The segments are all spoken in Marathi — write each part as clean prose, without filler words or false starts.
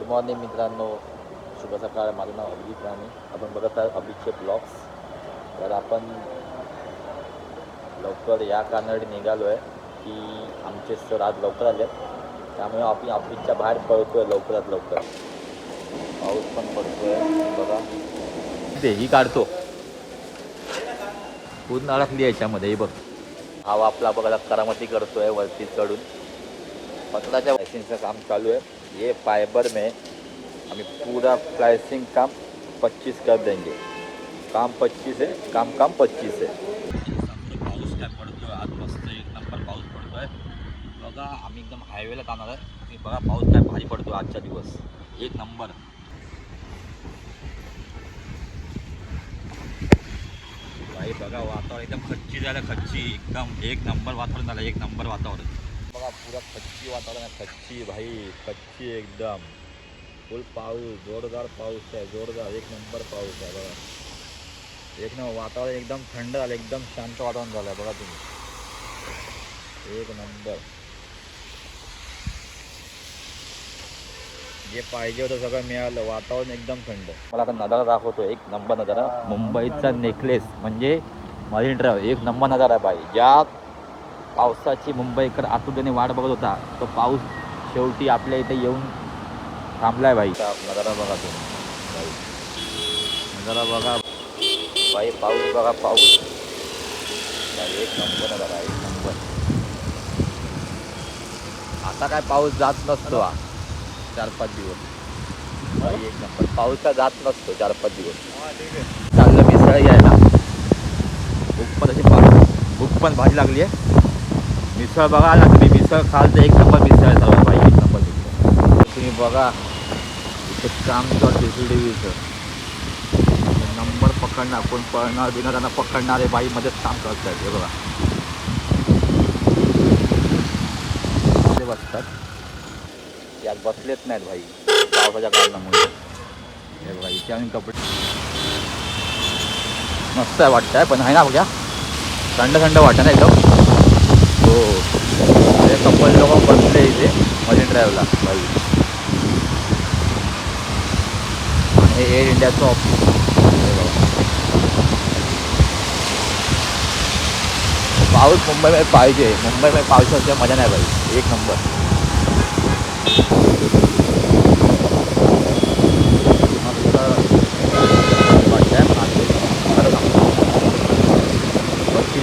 मॉर्निंग मित्रांनो, शुभ सकाळ. माझं नाव अभिजित राणे. आपण बघत आहात अभिजितचे ब्लॉग्स. तर आपण लवकर या कारणासाठी निघालो आहे की आमचे सर आज लवकर आले, त्यामुळे आपण ऑफिसच्या बाहेर पडतो आहे लवकरात लवकर. पाऊस पण पडतो आहे बघा, ते ही काढतो पूर्ण अडकली याच्यामध्ये. हे बघ, हा आपला बघायला करामती करतो आहे वरती चढून. पत्राच्या लायसिंगचं काम चालू आहे. ये फाइबर में हमें पूरा फ्लाइसिंग काम 25 कर देंगे. काम 25 है, काम 25 है. पाऊस काय पडतोय आज, मस्त एक नंबर पाऊस पडतोय बघा. आम्ही एकदम हायवेला जाणार आहे. तुम्ही बघा पाऊस काय भारी पडतो आजचा दिवस, एक नंबर. भाई बघा वातावरण एकदम खच्ची झालं, खच्ची एकदम एक नंबर वातावरण झालं, एक नंबर वातावरण बघा. पुरा खच्ची वातावरण आहे, खच्ची भाई, खच्ची एकदम फुल पाऊस, जोरदार पाऊस आहे, जोरदार एक नंबर पाऊस आहे बघा. एक नंबर वातावरण एकदम थंड झालं, एकदम शांत वातावरण झालं आहे बघा तुम्ही, एक नंबर. जे पाहिजे होतं सगळं मिळालं, वातावरण एकदम थंड. मला आता नजारा दाखवतो, एक नंबर नजारा. मुंबईचा नेकलेस म्हणजे मरीन ड्राईव्ह, एक नंबर नजारा आहे भाई. ज्या पावसाची मुंबईकर आतुरतेने वाट बघत होता, तो पाऊस शेवटी आपल्या इथे येऊन थांबलाय भाई. नजारा बघा तुम्ही भाई, नजारा बघा भाई, पाऊस बघा, पाऊस भाई, एक नंबर नजारा, एक नंबर. आता काय पाऊस जात नसतो 4-5 दिवस भाई, एक नंबर. पाऊस काय जात नसतो 4-5 दिवस. चाललं मिसळ यायला, भूक पण भाजी लागली आहे. मिसळ बघा ना तुम्ही, मिसळ खाल तर एक नंबर मिसळ आहे सगळं भाई, एक नंबर मिसळ. तुम्ही बघा इथे काम करतो CCTVचं, नंबर पकडणार, कोण पळणार बिना त्यांना पकडणारे बाई मध्येच काम करत आहेत. हे बघा मध्ये बसतात, यात बसलेच नाहीत भाई पावसाच्या कारणामुळे. हे बघा इथे आम्ही कपडे, मस्त आहे वाटतं आहे पण आहे ना बघा, थंड थंड वाटतं ना एकदम. हो, हे कपल लोक बसले इथे मरीन ड्राईव्हला भाई. आणि हे एअर इंडियाचं ऑफिस. पाऊस मुंबईमध्ये पाहिजे, मुंबईमध्ये पावसाच्या मजा नाही भाई, एक नंबर.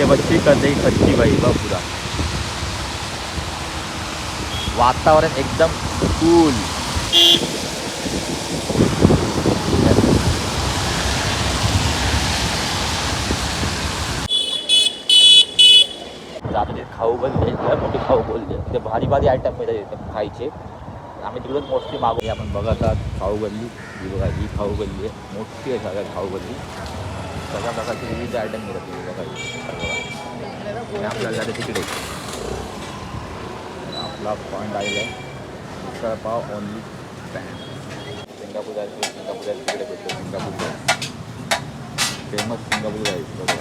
बच्ची करते खच्ची भाई बघ, पुरा वातावरण एकदम कूल. जातो ते खाऊ बोलले, मोठी खाऊ बोलले, ते भारी भारी आयटम मिळतात ते खायचे. आम्ही तिकडून मोस्टली मागवली. आपण बघत आहात खाऊ गल्ली, ही बघा, ही खाऊ गल्ली आहे, मोठी आहे सगळ्या खाऊ गल्ली. सगळ्या प्रकारचे विविध आयटम मिळतात बघा. आपल्याला तिकडे आपला पॉईंट आलेला आहे, misal pav only pan. Singapore जायचं, सिंगापूर जायचं तिकडे भेटतो. सिंगापूरचं फेमस सिंगापूर जायचं बघा.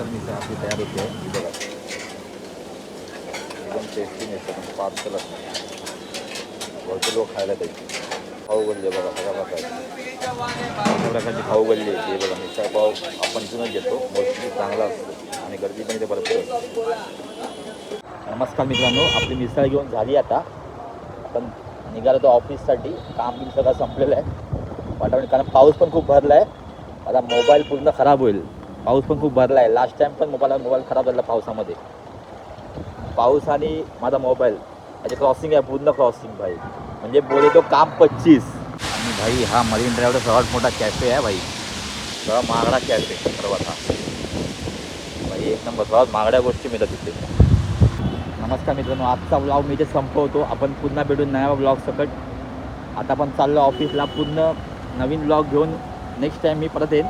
मिसळ आपली तयार होते आहे बघा, एकदम टेस्टी मिसळ, पण पार्सल असतं, भरपूर लोक खायला पाहिजे. खाऊ गल्ली बघा, सगळ्या प्रकारची खाऊ गल्ली आहे ते बघा. मिसळ पाव आपण इथूनच घेतो, मोस्टली चांगला असतो आणि गर्दी पण इथे भरपूर असते. नमस्कार मित्रांनो, आपली मिसळ घेऊन झाली. आता आपण निघालो तो ऑफिससाठी. काम बिल सगळं संपलेलं आहे वाटावणी, कारण पाऊस पण खूप भरला आहे. आता मोबाईल पूर्ण खराब होईल, पाऊस पण खूप भरला आहे. लास्ट टाईम पण मोबाईल खराब झाला पावसामध्ये. पाऊस आणि माझा मोबाईल याची क्रॉसिंग आहे, पूर्ण क्रॉसिंग भाई, म्हणजे बोले तो काम 25. आणि भाई हा मरीन ड्राईव्हचा सर्वात मोठा कॅफे आहे भाई, सर्वात महागडा कॅफे सर्वात. हा भाई एक नंबर, सर्वात महागड्या गोष्टी मिळतात तिथे. नमस्कार मित्रांनो, आजचा ब्लॉग मी इथे संपवतो. आपण पुन्हा भेटून नव्या ब्लॉग सकट. आता आपण चाललो ऑफिसला, पूर्ण नवीन ब्लॉग घेऊन नेक्स्ट टाईम मी परत येईन.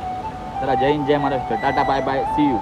चला, जय हिंद, जय Maharashtra, tata, bye bye, see you.